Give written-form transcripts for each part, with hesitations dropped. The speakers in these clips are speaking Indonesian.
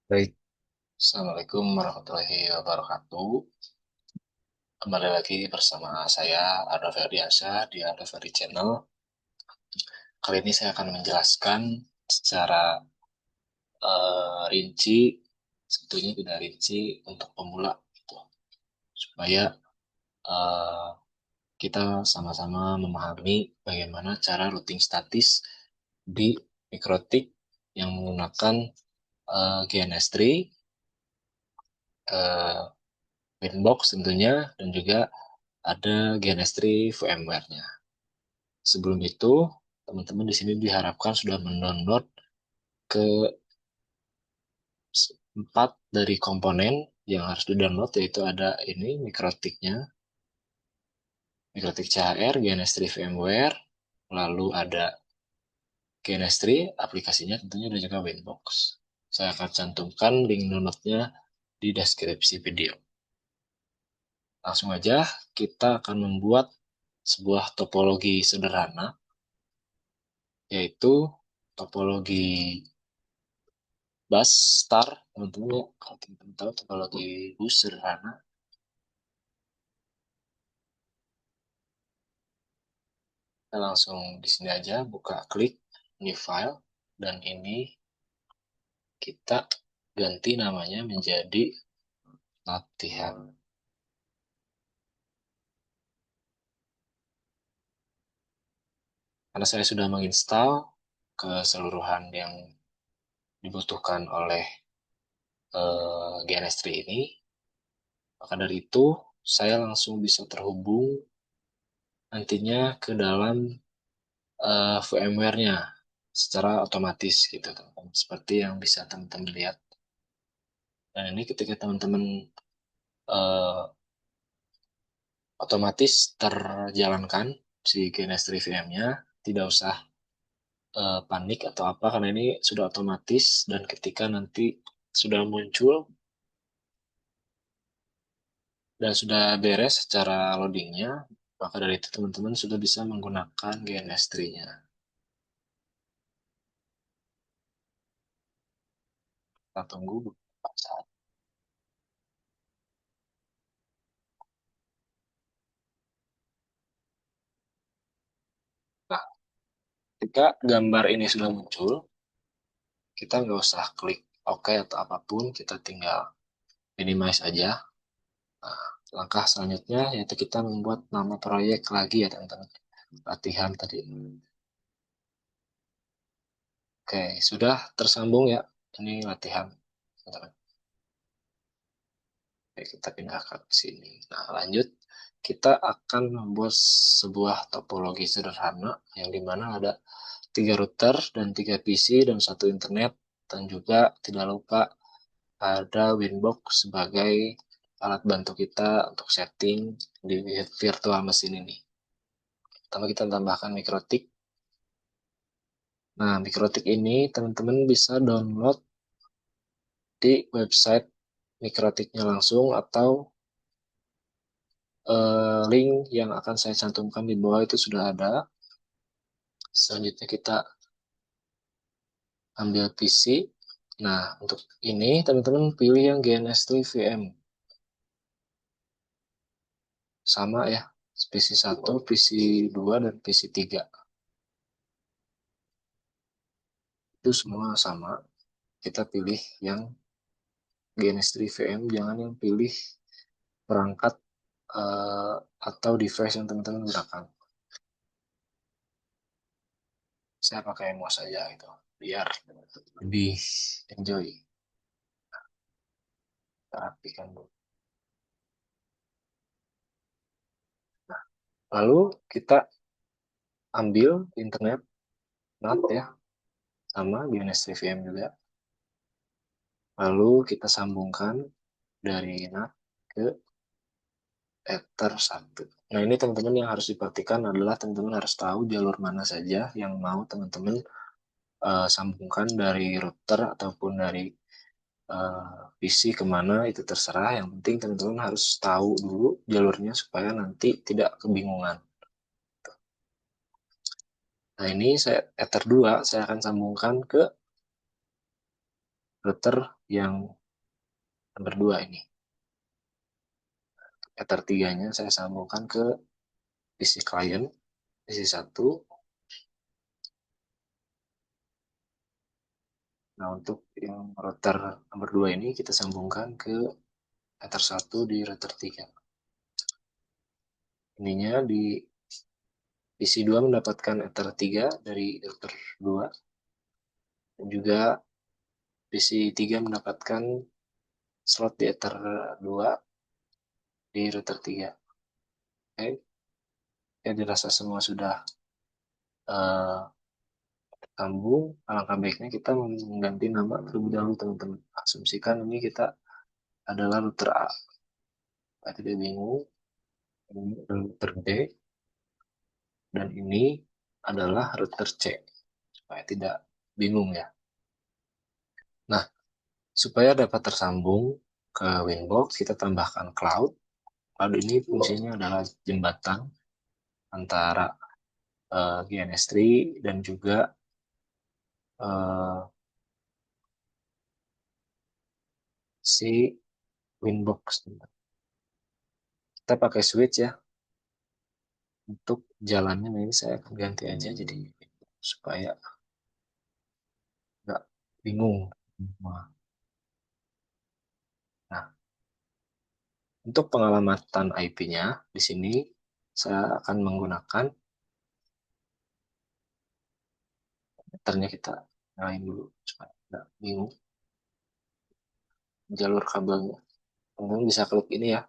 Baik, Assalamualaikum warahmatullahi wabarakatuh. Kembali lagi bersama saya, Arda Ferdiansyah, di Arda Ferdi Channel. Kali ini saya akan menjelaskan secara rinci, sebetulnya tidak rinci untuk pemula, gitu, supaya eh, kita sama-sama memahami bagaimana cara routing statis di mikrotik yang menggunakan GNS3, eh, Winbox tentunya, dan juga ada GNS3 VMware-nya. Sebelum itu, teman-teman di sini diharapkan sudah mendownload ke 4 dari komponen yang harus di-download, yaitu ada ini mikrotiknya, mikrotik CHR, GNS3 VMware, lalu ada GNS3 aplikasinya tentunya, dan juga Winbox. Saya akan cantumkan link downloadnya di deskripsi video. Langsung aja kita akan membuat sebuah topologi sederhana, yaitu topologi bus star. Teman-teman ya, kalau teman-teman tahu topologi bus sederhana, kita langsung di sini aja buka, klik new file, dan ini kita ganti namanya menjadi latihan. Karena saya sudah menginstal keseluruhan yang dibutuhkan oleh GNS3 ini, maka dari itu saya langsung bisa terhubung nantinya ke dalam VMware-nya secara otomatis, gitu teman-teman, seperti yang bisa teman-teman lihat. Dan ini ketika teman-teman eh, otomatis terjalankan si GNS3 VM-nya, tidak usah panik atau apa, karena ini sudah otomatis. Dan ketika nanti sudah muncul dan sudah beres secara loadingnya, maka dari itu teman-teman sudah bisa menggunakan GNS3-nya. Kita tunggu beberapa saat. Nah, ketika gambar ini sudah muncul, kita nggak usah klik OK atau apapun, kita tinggal minimize aja. Nah, langkah selanjutnya yaitu kita membuat nama proyek lagi ya teman-teman. Latihan tadi. Oke, sudah tersambung ya. Ini latihan, teman-teman. Oke, kita pindahkan ke sini. Nah, lanjut. Kita akan membuat sebuah topologi sederhana yang dimana ada 3 router dan 3 PC dan 1 internet. Dan juga tidak lupa ada Winbox sebagai alat bantu kita untuk setting di virtual mesin ini. Pertama kita tambahkan mikrotik. Nah, mikrotik ini teman-teman bisa download di website mikrotiknya langsung, atau link yang akan saya cantumkan di bawah itu sudah ada. Selanjutnya kita ambil PC. Nah, untuk ini teman-teman pilih yang GNS3 VM. Sama ya, PC 1, PC 2, dan PC 3. Itu semua sama. Kita pilih yang GNS3 VM, jangan yang pilih perangkat eh, atau device yang teman-teman gunakan. Saya pakai mouse saja gitu, biar lebih enjoy. Kita rapikan dulu. Nah, lalu kita ambil internet NAT ya, sama DNS VM juga. Lalu kita sambungkan dari NAT ke Ether 1. Nah, ini teman-teman yang harus diperhatikan adalah teman-teman harus tahu jalur mana saja yang mau teman-teman sambungkan dari router ataupun dari PC kemana, itu terserah. Yang penting teman-teman harus tahu dulu jalurnya supaya nanti tidak kebingungan. Nah, ini saya Ether 2 saya akan sambungkan ke router yang nomor 2 ini. Ether 3-nya saya sambungkan ke PC client, PC 1. Nah, untuk yang router nomor 2 ini kita sambungkan ke Ether 1 di router 3. Ininya di PC 2 mendapatkan Ether 3 dari router 2, dan juga PC 3 mendapatkan slot di Ether 2 di router 3. Oke, ya dirasa semua sudah sambung. Alangkah baiknya kita mengganti nama terlebih dahulu, teman-teman. Asumsikan ini kita adalah router A. Supaya tidak bingung, ini adalah router B, dan ini adalah router C. Supaya tidak bingung ya. Nah, supaya dapat tersambung ke Winbox, kita tambahkan cloud. Cloud ini fungsinya adalah jembatan antara GNS3 dan juga uh, si Winbox. Kita pakai switch ya. Untuk jalannya ini saya akan ganti aja jadi supaya nggak bingung. Nah, untuk pengalamatan IP-nya di sini saya akan menggunakan meternya, kita nyalain dulu supaya nggak bingung jalur kabelnya. Teman-teman bisa klik ini ya,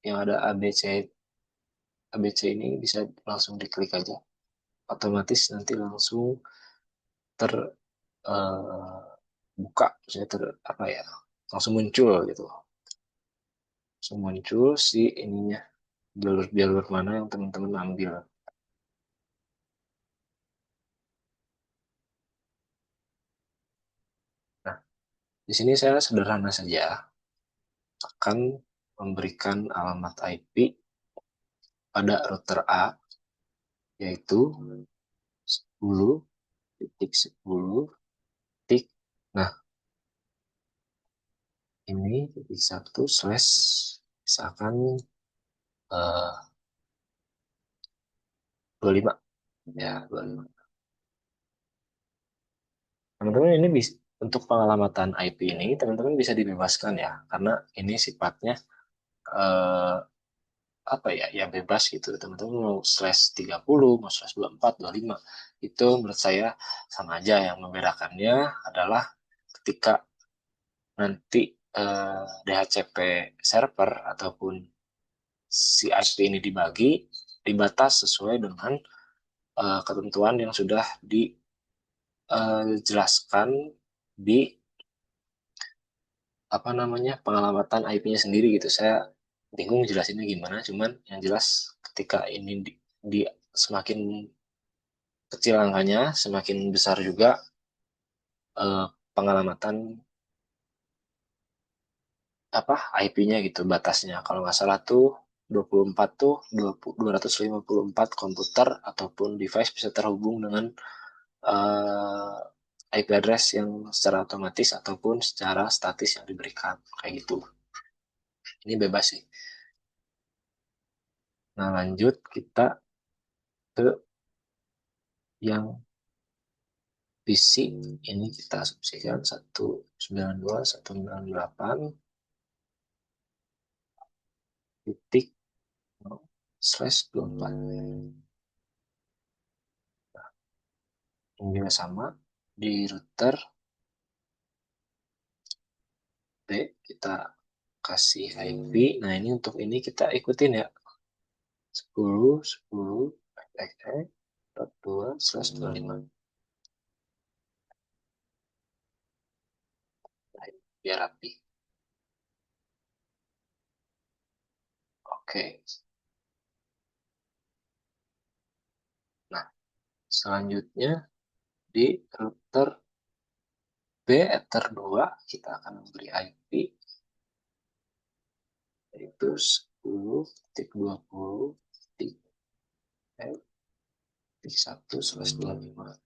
yang ada ABC ini bisa langsung diklik aja. Otomatis nanti langsung terbuka, maksudnya apa ya, langsung muncul gitu, langsung muncul si ininya, jalur-jalur mana yang teman-teman ambil. Nah, di sini saya sederhana saja akan memberikan alamat IP pada router A, yaitu 10.10. Nah, ini titik 1 slash misalkan 25 ya, 25. Teman-teman ini bisa, untuk pengalamatan IP ini teman-teman bisa dibebaskan ya, karena ini sifatnya eh, apa ya, ya bebas gitu. Teman-teman mau slash 30, mau slash 24, 25, itu menurut saya sama aja. Yang membedakannya adalah ketika nanti DHCP server ataupun si IP ini dibagi, dibatas sesuai dengan ketentuan yang sudah dijelaskan di apa namanya, pengalamatan IP-nya sendiri gitu. Saya bingung jelasinnya gimana, cuman yang jelas ketika ini di semakin kecil angkanya, semakin besar juga pengalamatan apa IP-nya gitu, batasnya. Kalau nggak salah tuh 24 tuh 254 komputer ataupun device bisa terhubung dengan IP address yang secara otomatis ataupun secara statis yang diberikan kayak gitu. Ini bebas sih. Nah, lanjut kita ke yang PC. Ini kita asumsikan 192.168.0/24. Ini juga sama di router B, kita kasih IP. Nah, ini untuk ini kita ikutin ya, 10.10.2/25. Nah, biar rapi. Oke. Nah, selanjutnya di router B Ether 2 kita akan memberi IP yaitu 10.20.1/25.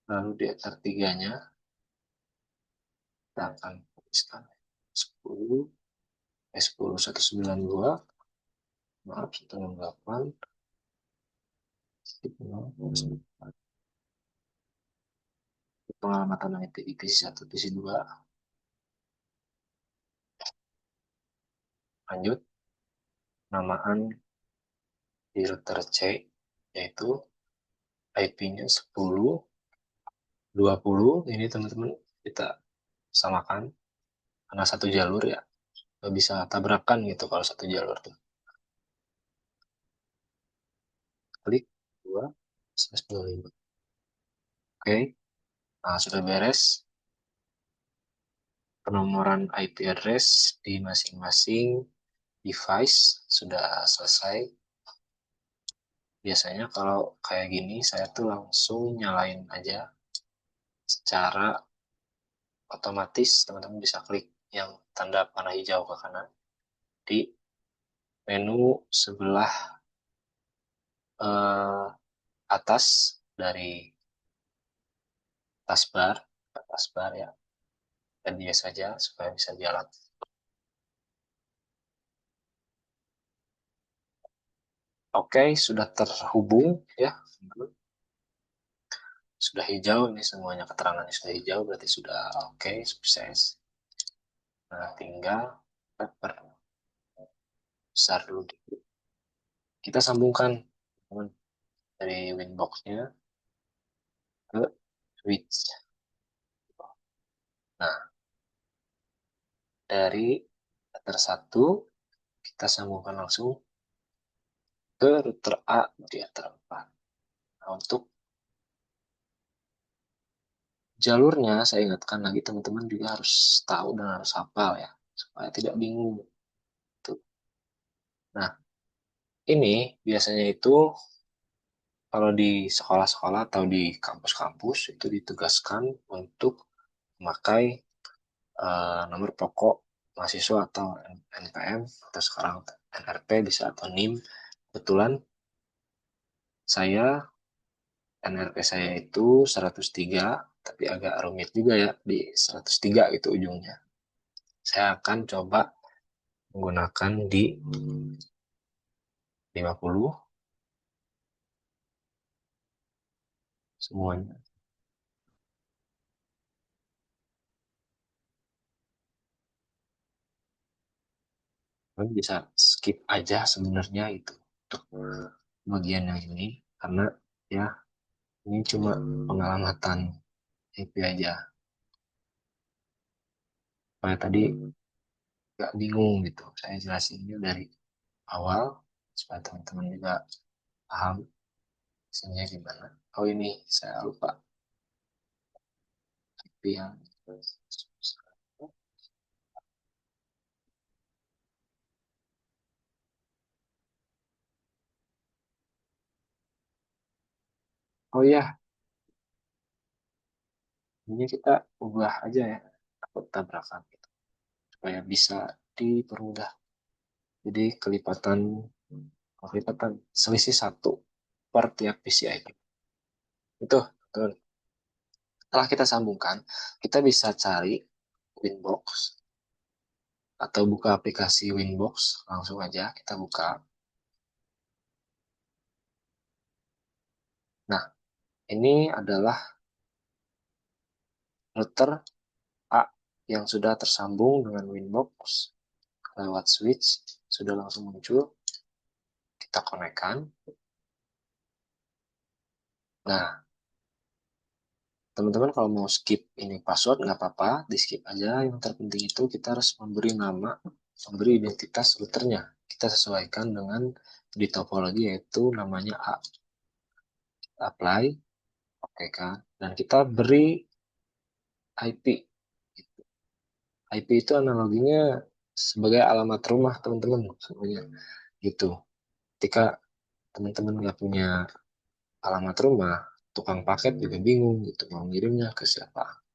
Lalu di ether 3-nya kita akan tuliskan 10, 10 192, maaf 168, pengamatan IP PC1, PC2. Lanjut, namaan di router C, yaitu IP-nya 10, 20. Ini teman-teman kita samakan, karena satu jalur ya, nggak bisa tabrakan gitu kalau satu jalur tuh. Klik 2/25. Oke, nah sudah beres. Penomoran IP address di masing-masing device sudah selesai. Biasanya kalau kayak gini saya tuh langsung nyalain aja secara otomatis. Teman-teman bisa klik yang tanda panah hijau ke kanan di menu sebelah eh, atas dari taskbar ya, dan dia saja supaya bisa jalan. Oke, sudah terhubung ya. Sudah hijau ini semuanya, keterangannya sudah hijau, berarti sudah oke, sukses. Nah, tinggal besar dulu. Kita sambungkan dari Winbox-nya ke switch. Nah, dari router 1 kita sambungkan langsung ke router A di router 4. Nah, untuk jalurnya saya ingatkan lagi, teman-teman juga harus tahu dan harus hafal ya, supaya tidak bingung. Tuh. Nah, ini biasanya itu kalau di sekolah-sekolah atau di kampus-kampus itu ditugaskan untuk memakai nomor pokok mahasiswa atau NPM, atau sekarang NRP bisa, atau NIM. Kebetulan saya NRP saya itu 103, tapi agak rumit juga ya di 103 itu ujungnya. Saya akan coba menggunakan di 50 semuanya. Kalian bisa skip aja sebenarnya itu untuk bagian yang ini, karena ya ini cuma pengamatan IP aja. Supaya tadi nggak bingung gitu. Saya jelasinnya dari awal supaya teman-teman juga paham isinya gimana. Oh ini saya lupa IP yang oh ya, ini kita ubah aja ya takut tabrakan gitu supaya bisa dipermudah. Jadi kelipatan selisih satu per tiap PCI. Itu, betul. Setelah kita sambungkan, kita bisa cari Winbox atau buka aplikasi Winbox, langsung aja kita buka. Nah, ini adalah router A yang sudah tersambung dengan Winbox lewat switch, sudah langsung muncul. Kita konekkan. Nah, teman-teman kalau mau skip ini password nggak apa-apa, di skip aja. Yang terpenting itu kita harus memberi nama, memberi identitas routernya. Kita sesuaikan dengan di topologi, yaitu namanya A. Apply, oke kan? Dan kita beri IP. IP itu analoginya sebagai alamat rumah teman-teman semuanya gitu. Ketika teman-teman nggak punya alamat rumah, tukang paket juga bingung gitu mau ngirimnya ke siapa.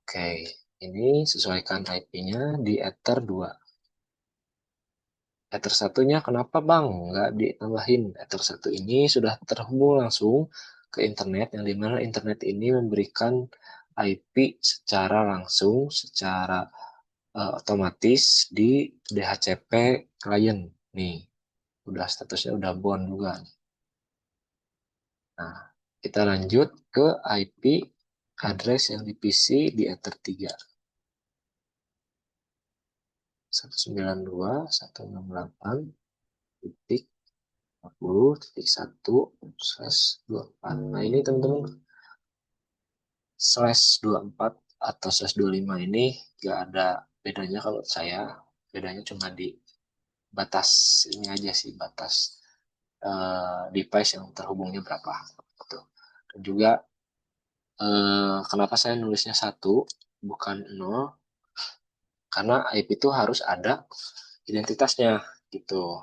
Oke, ini sesuaikan IP-nya di Ether 2. Ether satunya kenapa Bang? Nggak ditambahin. Ether 1 ini sudah terhubung langsung ke internet, yang dimana internet ini memberikan IP secara langsung, secara otomatis di DHCP klien. Nih, udah statusnya udah bound juga. Nah, kita lanjut ke IP address yang di PC di Ether 3. 192.168.40.1/24. Nah, ini teman-teman, /24 atau /25 ini gak ada bedanya kalau saya. Bedanya cuma di batas ini aja sih, batas device yang terhubungnya berapa. Gitu. Dan juga kenapa saya nulisnya 1 bukan 0, karena IP itu harus ada identitasnya gitu,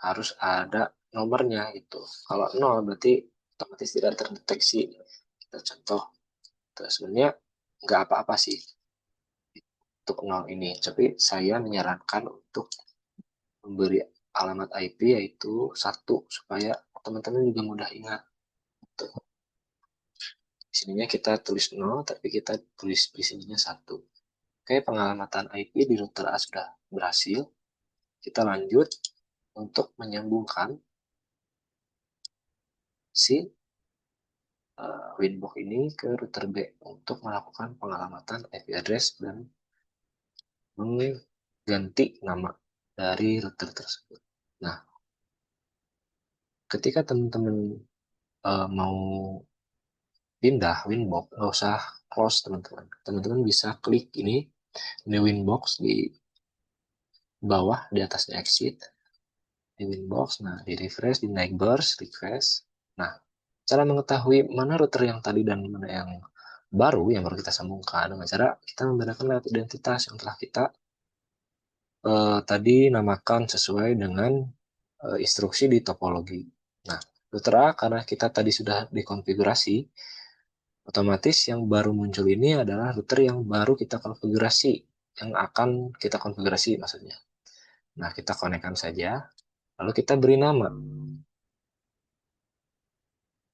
harus ada nomornya gitu. Kalau 0 berarti otomatis tidak terdeteksi. Kita contoh, terus sebenarnya nggak apa-apa sih untuk 0 ini, tapi saya menyarankan untuk memberi alamat IP yaitu 1 supaya teman-teman juga mudah ingat gitu. Di sininya kita tulis 0 tapi kita tulis di sininya 1. Oke, pengalamatan IP di router A sudah berhasil. Kita lanjut untuk menyambungkan si Winbox ini ke router B untuk melakukan pengalamatan IP address dan mengganti nama dari router tersebut. Nah, ketika teman-teman mau pindah Winbox, nggak usah close teman-teman. Teman-teman bisa klik ini Winbox di bawah, di atasnya exit, di Winbox, nah di refresh, di neighbors, request. Nah, cara mengetahui mana router yang tadi dan mana yang baru yang baru kita sambungkan dengan cara kita membedakan lewat identitas yang telah kita tadi namakan sesuai dengan instruksi di topologi. Nah, router A karena kita tadi sudah dikonfigurasi, otomatis yang baru muncul ini adalah router yang baru kita konfigurasi, yang akan kita konfigurasi maksudnya. Nah, kita konekkan saja, lalu kita beri nama.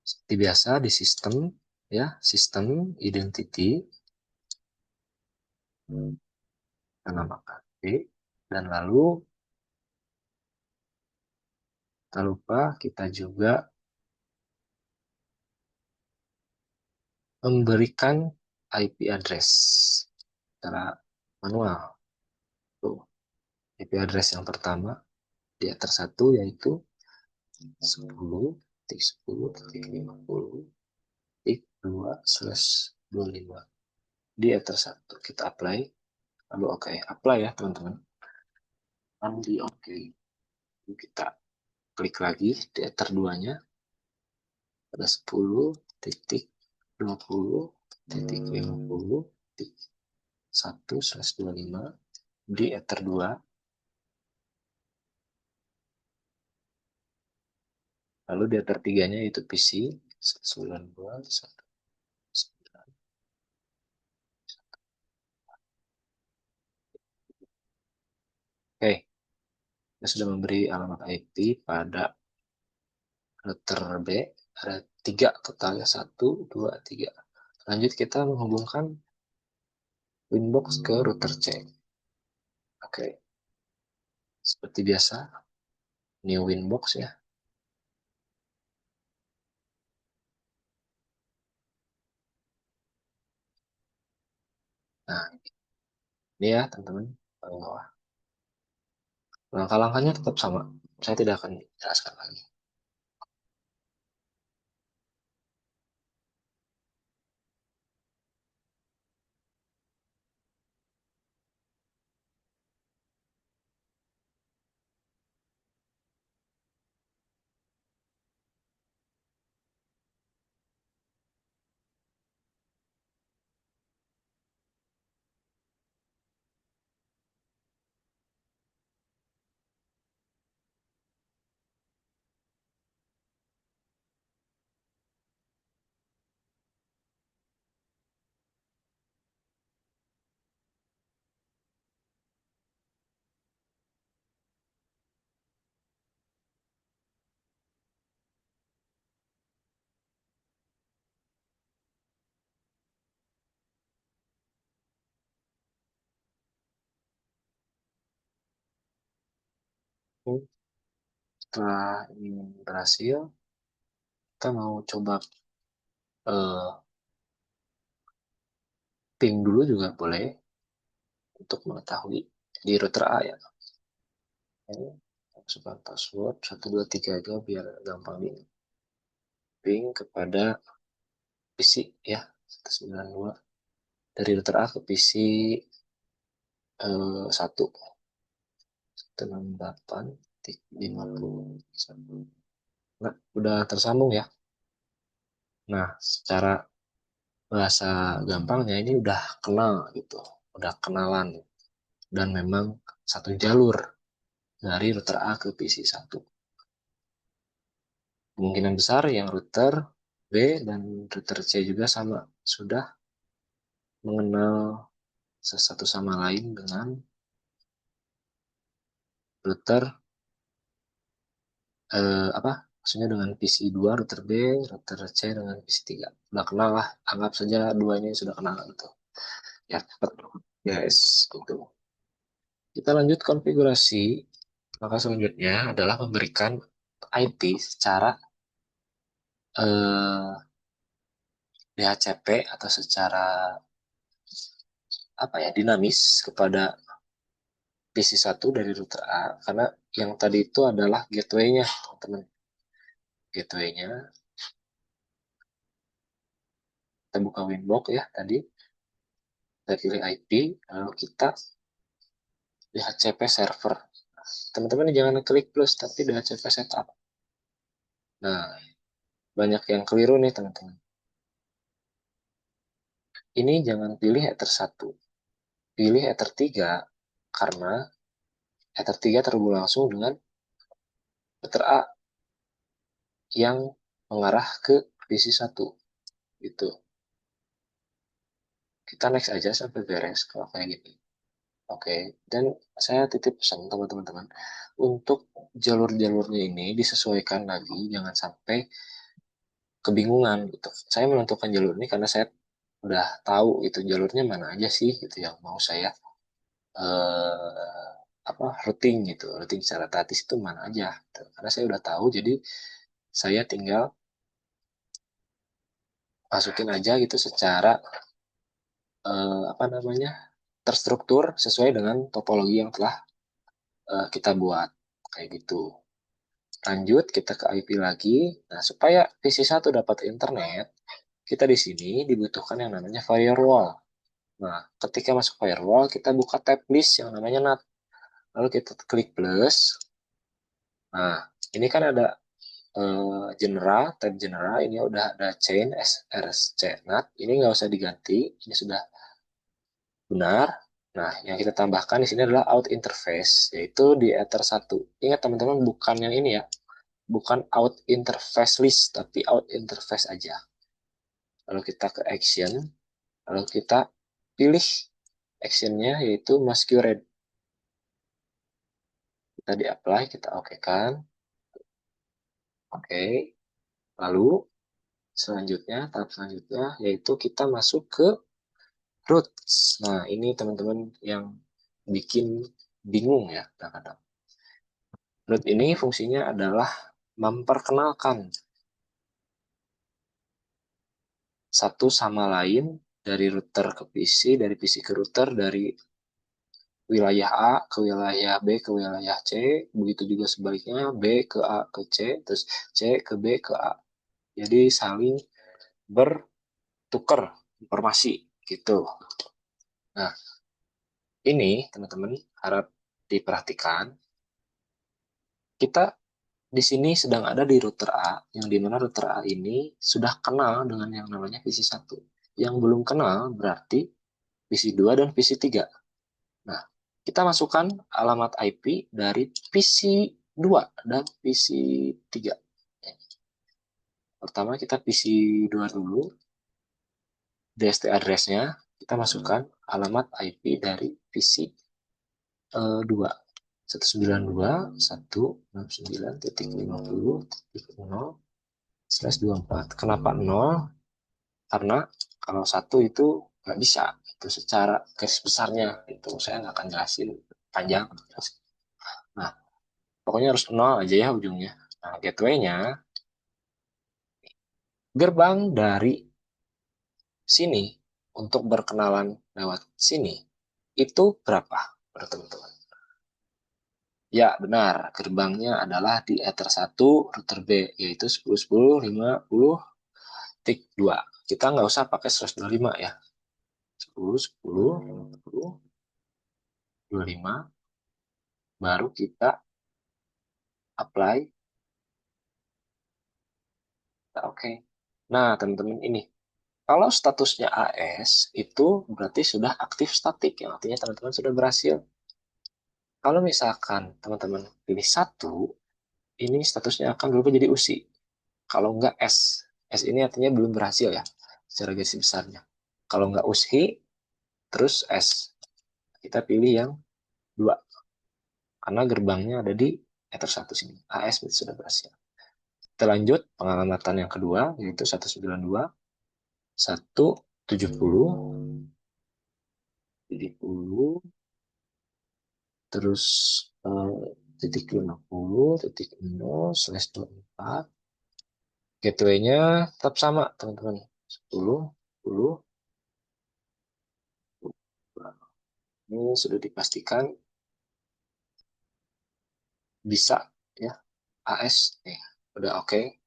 Seperti biasa di sistem, ya, sistem identity, kita namakan B, dan lalu tak lupa kita juga memberikan IP address secara manual. Tuh, IP address yang pertama di Ether 1 yaitu 10.10.50.2/25 di Ether 1. Kita apply, lalu oke, apply ya teman-teman. Lalu di oke, kita klik lagi di Ether 2-nya pada 10.20.50.1/25 di Ether 2. Lalu di Ether 3-nya yaitu PC 192.1. Oke, kita sudah memberi alamat IP pada router B. Ada 3 totalnya, 1, 2, 3. Lanjut kita menghubungkan Winbox ke router C. Oke, seperti biasa, new Winbox ya. Nah, ini ya teman-teman. Langkah-langkahnya tetap sama. Saya tidak akan jelaskan lagi. Setelah ini berhasil, kita mau coba eh, ping dulu juga boleh untuk mengetahui di router A ya. Ini masukkan password 123 aja biar gampang di ping kepada PC ya 192 dari router A ke PC 1 168.50. Nah, udah tersambung ya. Nah, secara bahasa gampangnya ini udah kenal gitu, udah kenalan dan memang satu jalur dari router A ke PC 1. Kemungkinan besar yang router B dan router C juga sama, sudah mengenal satu sama lain dengan router apa? Maksudnya dengan PC 2 router B, router C dengan PC 3. Udah kenal lah, anggap saja duanya sudah kenal gitu. Ya, cepat. Yes, gitu. Kita lanjut konfigurasi. Maka selanjutnya adalah memberikan IP secara DHCP atau secara apa ya dinamis kepada PC 1 dari router A karena yang tadi itu adalah gateway-nya, teman-teman. Gateway-nya kita buka Winbox ya tadi, kita pilih IP, lalu kita DHCP server. Teman-teman jangan klik plus tapi DHCP setup. Nah, banyak yang keliru nih teman-teman. Ini jangan pilih Ether 1, pilih Ether 3 karena Ether 3 terhubung langsung dengan router A yang mengarah ke PC 1 gitu. Kita next aja sampai beres kalau kayak gitu. Oke, dan saya titip pesan teman-teman untuk jalur-jalurnya ini disesuaikan lagi, jangan sampai kebingungan gitu. Saya menentukan jalur ini karena saya udah tahu itu jalurnya mana aja sih gitu yang mau saya apa routing gitu, routing secara statis itu mana aja. Gitu. Karena saya udah tahu, jadi saya tinggal masukin aja gitu secara apa namanya terstruktur sesuai dengan topologi yang telah kita buat kayak gitu. Lanjut kita ke IP lagi. Nah, supaya PC 1 dapat internet, kita di sini dibutuhkan yang namanya firewall. Nah, ketika masuk firewall, kita buka tab list yang namanya NAT. Lalu kita klik plus. Nah, ini kan ada general, tab general. Ini udah ada chain SRC NAT. Ini nggak usah diganti. Ini sudah benar. Nah, yang kita tambahkan di sini adalah out interface, yaitu di Ether 1. Ingat teman-teman, bukan yang ini ya. Bukan out interface list, tapi out interface aja. Lalu kita ke action, lalu kita pilih actionnya yaitu masquerade. Kita di apply, kita oke kan. Oke, lalu selanjutnya, tahap selanjutnya yaitu kita masuk ke roots. Nah, ini teman-teman yang bikin bingung ya kadang-kadang. Root ini fungsinya adalah memperkenalkan satu sama lain dari router ke PC, dari PC ke router, dari wilayah A ke wilayah B ke wilayah C, begitu juga sebaliknya B ke A ke C, terus C ke B ke A. Jadi saling bertukar informasi gitu. Nah, ini teman-teman harap diperhatikan. Kita di sini sedang ada di router A, yang dimana router A ini sudah kenal dengan yang namanya PC 1. Yang belum kenal berarti PC 2 dan PC 3. Nah, kita masukkan alamat IP dari PC 2 dan PC 3. Pertama kita PC 2 dulu, DST address-nya, kita masukkan alamat IP dari PC 2. 192.169.50.0/24. Kenapa 0? Karena kalau 1 itu nggak bisa. Itu secara garis besarnya. Itu saya nggak akan jelasin panjang. Nah, Pokoknya harus 0 aja ya ujungnya. Nah, gateway-nya, gerbang dari sini untuk berkenalan lewat sini itu berapa menurut teman-teman? Ya, benar. Gerbangnya adalah di Ether 1 router B, yaitu 10.10.10.2. Kita nggak usah pakai 125 ya. 10, 10, 50, 25, baru kita apply. Oke. Nah, teman-teman ini, kalau statusnya AS, itu berarti sudah aktif statik, yang artinya teman-teman sudah berhasil. Kalau misalkan teman-teman pilih satu, ini statusnya akan berubah jadi USI. Kalau enggak S. S ini artinya belum berhasil ya, secara garis besarnya. Kalau enggak USI, terus S. Kita pilih yang 2. Karena gerbangnya ada di Ether 1 sini. AS berarti sudah berhasil. Kita lanjut pengamatan yang kedua, yaitu 192, 170, 70, terus titik 50, titik 0, slash 24. Gateway-nya tetap sama, teman-teman. 10, 10. Ini sudah dipastikan bisa ya. AS nih, udah oke.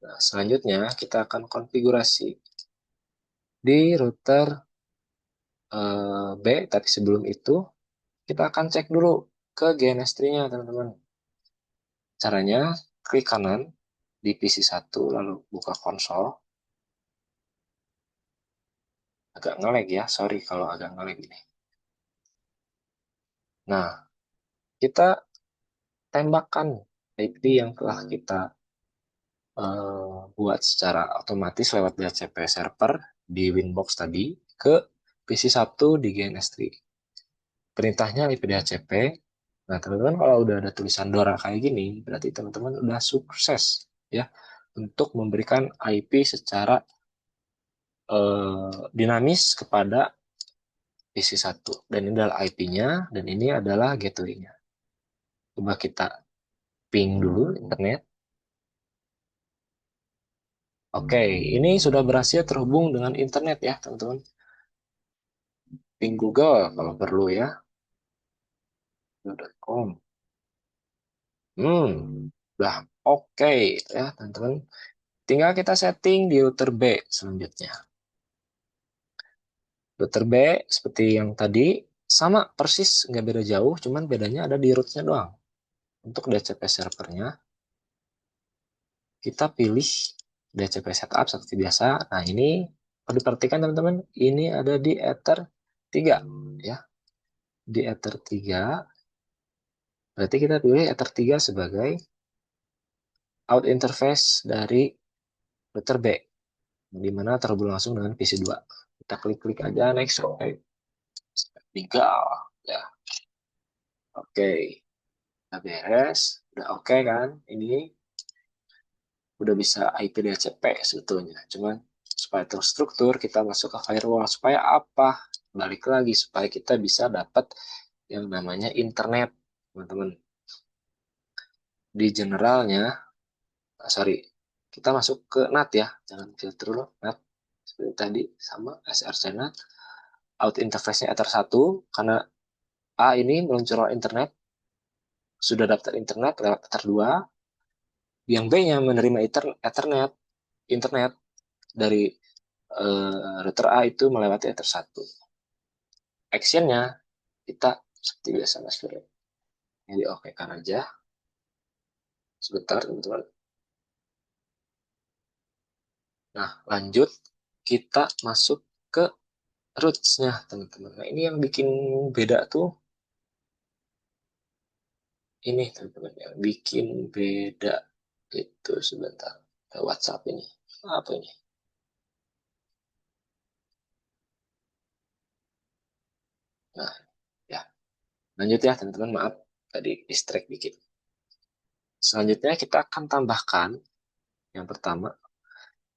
Nah, selanjutnya kita akan konfigurasi di router B, tapi sebelum itu kita akan cek dulu ke GNS3-nya, teman-teman. Caranya, klik kanan di PC1, lalu buka konsol. Agak ngelag ya, sorry kalau agak ngelag ini. Nah, kita tembakkan IP yang telah kita buat secara otomatis lewat DHCP server di Winbox tadi ke PC1 di GNS3. Perintahnya IP DHCP. Nah, teman-teman kalau udah ada tulisan Dora kayak gini, berarti teman-teman udah sukses ya untuk memberikan IP secara dinamis kepada PC1. Dan ini adalah IP-nya, dan ini adalah gateway-nya. Coba kita ping dulu internet. Oke, ini sudah berhasil terhubung dengan internet ya, teman-teman. Ping Google kalau perlu ya. .com. Udah oke ya, teman-teman. Tinggal kita setting di router B selanjutnya. Router B seperti yang tadi, sama persis, nggak beda jauh, cuman bedanya ada di rootnya doang. Untuk DHCP servernya, kita pilih DHCP setup seperti biasa. Nah, ini perlu diperhatikan teman-teman, ini ada di Ether 3 ya. Di Ether 3, berarti kita pilih Ether 3 sebagai out interface dari router B, di mana terhubung langsung dengan PC2. Kita klik-klik aja next, oke. Tinggal ya. Oke, udah beres, udah oke kan? Ini udah bisa IP DHCP sebetulnya. Cuman supaya terstruktur kita masuk ke firewall. Supaya apa? Balik lagi supaya kita bisa dapat yang namanya internet, teman-teman. Di generalnya, sorry, kita masuk ke NAT ya. Jangan filter dulu, NAT. Seperti tadi, sama SRC NAT. Out interface-nya Ether 1, karena A ini meluncurkan internet, sudah daftar internet lewat Ether 2, yang B-nya menerima Ethernet, internet dari router A itu melewati Ether 1. Action-nya kita seperti biasa Mas Firly. Jadi oke kan aja. Sebentar teman-teman. Nah, lanjut kita masuk ke roots-nya teman-teman. Nah, ini yang bikin beda tuh ini teman-teman, yang bikin beda itu sebentar. WhatsApp ini. Apa ini? Nah, ya. Lanjut ya teman-teman, maaf tadi distract dikit. Selanjutnya kita akan tambahkan yang pertama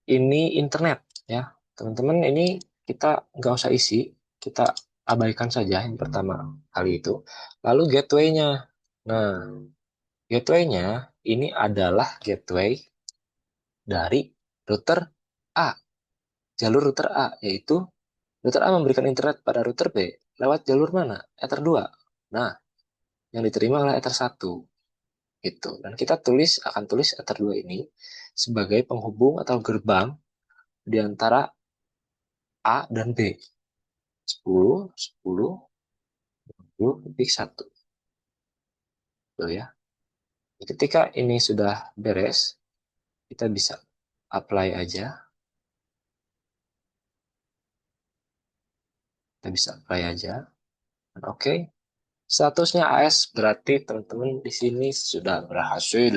ini internet ya. Teman-teman ini kita nggak usah isi, kita abaikan saja yang pertama kali itu. Lalu gateway-nya. Nah, Gateway-nya ini adalah gateway dari router A, jalur router A, yaitu router A memberikan internet pada router B lewat jalur mana? Ether 2. Nah, yang diterima adalah Ether 1. Gitu. Dan kita akan tulis Ether 2 ini sebagai penghubung atau gerbang di antara A dan B. 10, 10, 10.1. Tuh ya. Ketika ini sudah beres, kita bisa apply aja. Kita bisa apply aja. Oke. Okay. Statusnya AS berarti teman-teman di sini sudah berhasil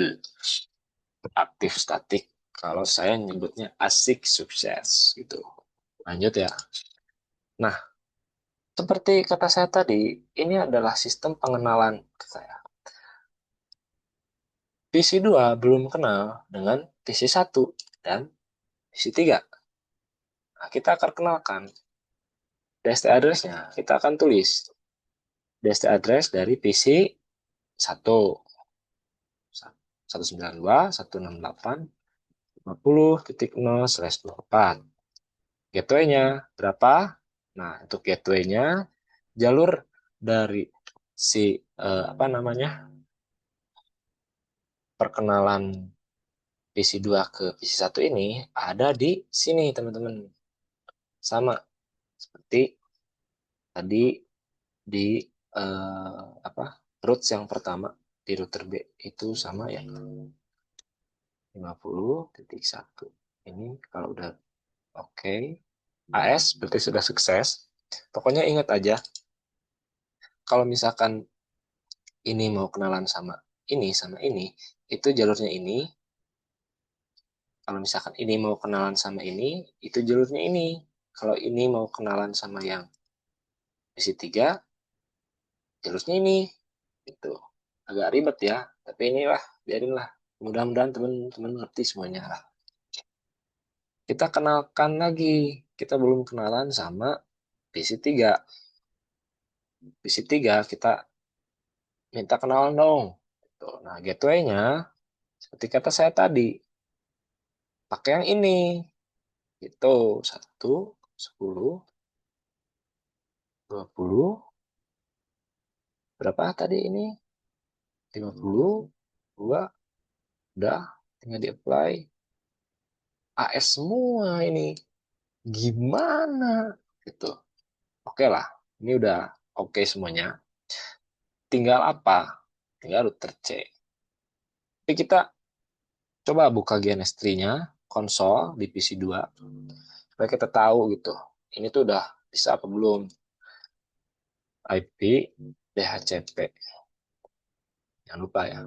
aktif statik. Kalau saya nyebutnya asik sukses gitu. Lanjut ya. Nah, seperti kata saya tadi, ini adalah sistem pengenalan ke saya. PC 2 belum kenal dengan PC 1 dan PC 3. Nah, kita akan kenalkan DST address-nya. Kita akan tulis DST address dari PC 1. 192.168.50.0/24. Gateway-nya berapa? Nah, untuk gateway-nya jalur dari si perkenalan PC 2 ke PC 1 ini ada di sini, teman-teman. Sama seperti tadi di roots yang pertama di router B itu sama ya. 50.1. Ini kalau udah oke, AS berarti sudah sukses. Pokoknya ingat aja, kalau misalkan ini mau kenalan sama ini, itu jalurnya ini. Kalau misalkan ini mau kenalan sama ini, itu jalurnya ini. Kalau ini mau kenalan sama yang PC 3, jalurnya ini. Itu agak ribet ya, tapi ini lah, biarin lah. Mudah-mudahan teman-teman ngerti semuanya lah. Kita kenalkan lagi. Kita belum kenalan sama PC 3. PC 3 kita minta kenalan dong. Gitu. Nah, gateway-nya seperti kata saya tadi, pakai yang ini. Itu 1, 10, 20, berapa tadi ini? 52, udah tinggal di-apply. AS semua ini. Gimana? Gitu. Oke lah, ini udah oke semuanya. Tinggal apa? Tinggal router C. Tapi kita coba buka GNS3-nya, konsol di PC 2, supaya kita tahu gitu. Ini tuh udah bisa apa belum? IP, DHCP. Jangan lupa ya.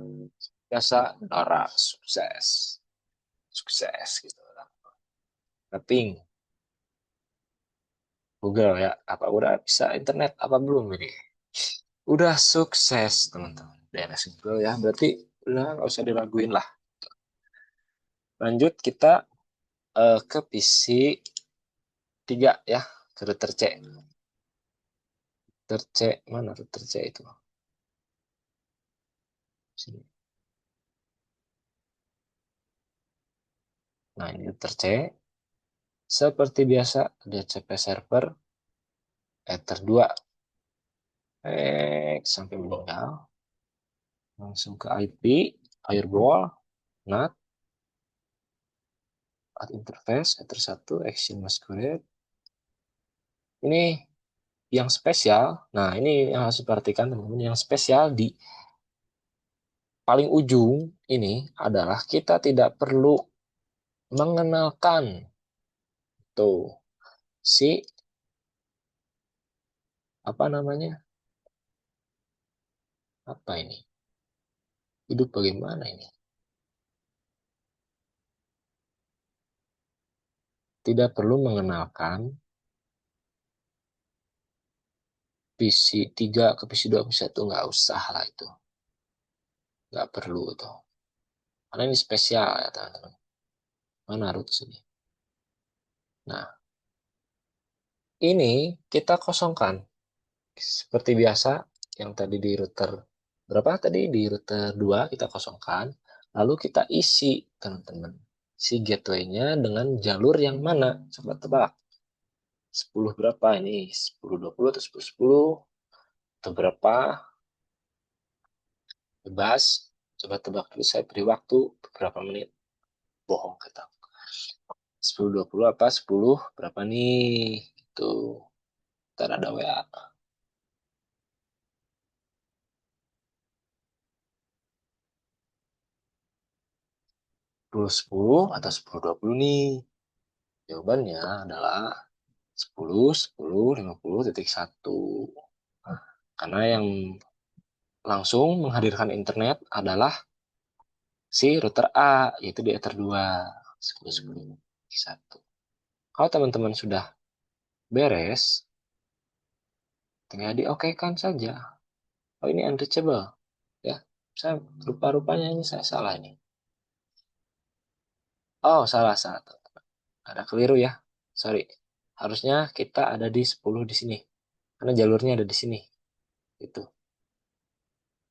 Biasa, Nora, sukses. Sukses gitu. Tapi Google ya, apa udah bisa internet apa belum ini? Udah sukses teman-teman. DNS Google ya, berarti udah nggak usah diraguin lah. Lanjut kita ke PC 3 ya, ke router C. Router C, mana router C itu? Sini. Nah, ini router C. Seperti biasa, DHCP server, Ether 2. Sampai meninggal. Langsung ke IP, firewall, NAT, ad interface, Ether 1, action masquerade. Ini yang spesial. Nah, ini yang harus diperhatikan teman-teman. Yang spesial di paling ujung ini adalah kita tidak perlu mengenalkan tuh si apa namanya? Apa ini? Hidup bagaimana ini? Tidak perlu mengenalkan PC 3 ke PC 2 PC 1, nggak usah lah itu. Nggak perlu itu. Karena ini spesial ya teman-teman. Mana root sini? Nah, ini kita kosongkan. Seperti biasa yang tadi di router berapa tadi di router 2 kita kosongkan, lalu kita isi teman-teman. Si gateway-nya dengan jalur yang mana? Coba tebak. 10 berapa ini? 10-20 atau 10-10? Atau berapa? Bebas. Coba tebak dulu, saya beri waktu beberapa menit. Bohong kata. 10-20 apa? 10 berapa nih? Itu. Ntar ada WA. 10-10 atau 10-20 nih? Jawabannya adalah 10-10-50.1. Karena yang langsung menghadirkan internet adalah si router A, yaitu di Ether 2. 10-10-1. Kalau teman-teman sudah beres, tinggal di oke kan saja. Oh, ini unreachable. Ya, saya rupa-rupanya ini saya salah ini. Oh, salah, salah. Ada keliru ya. Sorry. Harusnya kita ada di 10 di sini. Karena jalurnya ada di sini. Itu.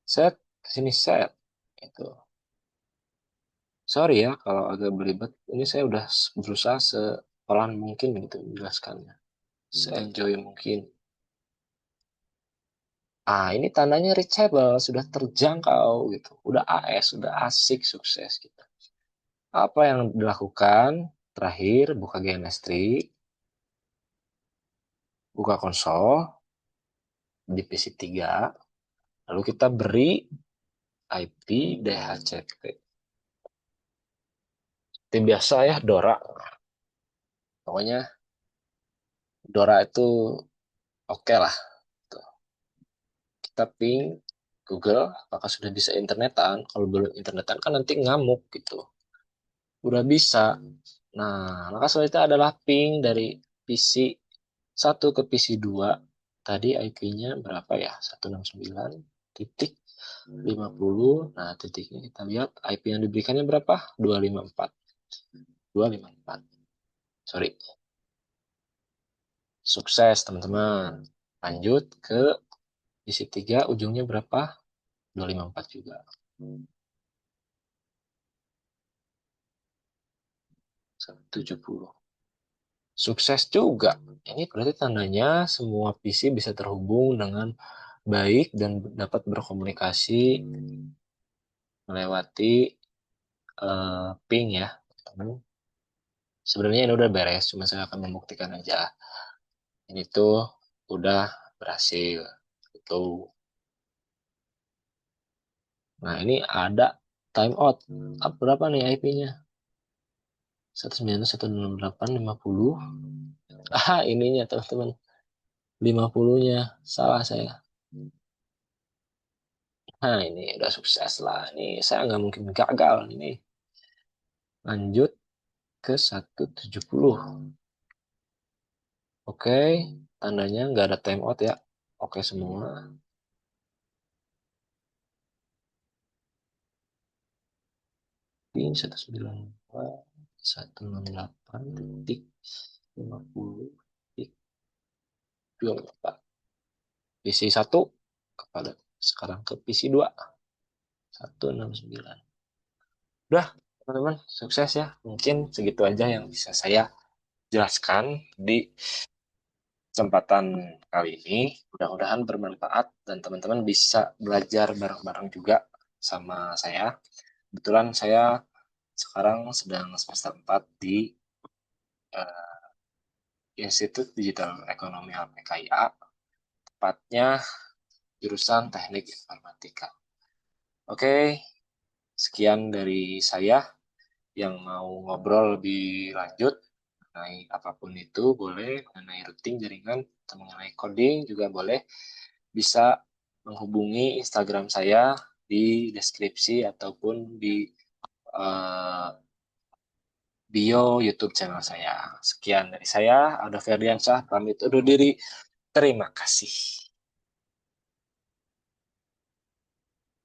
Set, ke sini set. Itu. Sorry ya kalau agak beribet. Ini saya udah berusaha sepelan mungkin gitu menjelaskannya. Se-enjoy mungkin. Ah, ini tandanya reachable, sudah terjangkau gitu. Udah AS, sudah asik, sukses gitu. Apa yang dilakukan? Terakhir, buka GNS3, buka konsol di PC3, lalu kita beri IP DHCP. Seperti biasa ya, Dora. Pokoknya Dora itu oke lah. Tuh. Kita ping Google, apakah sudah bisa internetan? Kalau belum internetan kan nanti ngamuk gitu. Udah bisa. Nah, maka selanjutnya adalah ping dari PC 1 ke PC 2. Tadi IP-nya berapa ya? 169.50. Nah, titiknya kita lihat IP yang diberikannya berapa? 254. 254. Sorry. Sukses, teman-teman. Lanjut ke PC 3, ujungnya berapa? 254 juga. 170. Sukses juga. Ini berarti tandanya semua PC bisa terhubung dengan baik dan dapat berkomunikasi melewati ping ya. Sebenarnya ini udah beres, cuma saya akan membuktikan aja. Ini tuh udah berhasil. Itu. Nah, ini ada timeout. Berapa nih IP-nya? 191.168.50. Ah, ininya teman-teman. 50-nya. Salah saya. Nah, ini udah sukses lah. Ini saya nggak mungkin gagal. Ini lanjut ke 170. Oke, tandanya nggak ada timeout ya. Oke semua. Pin 192.168.50.24. PC 1 kepada sekarang ke PC 2. 169. Udah, teman-teman, sukses ya. Mungkin segitu aja yang bisa saya jelaskan di kesempatan kali ini. Mudah-mudahan bermanfaat dan teman-teman bisa belajar bareng-bareng juga sama saya. Kebetulan saya sekarang sedang semester 4 di uh, Institut Digital Ekonomi HPKIA, tepatnya jurusan Teknik Informatika. Oke, sekian dari saya. Yang mau ngobrol lebih lanjut mengenai apapun itu boleh, mengenai routing jaringan atau mengenai coding juga boleh, bisa menghubungi Instagram saya di deskripsi ataupun di uh, bio YouTube channel saya. Sekian dari saya, Aldo Ferdiansyah, pamit undur diri. Terima kasih.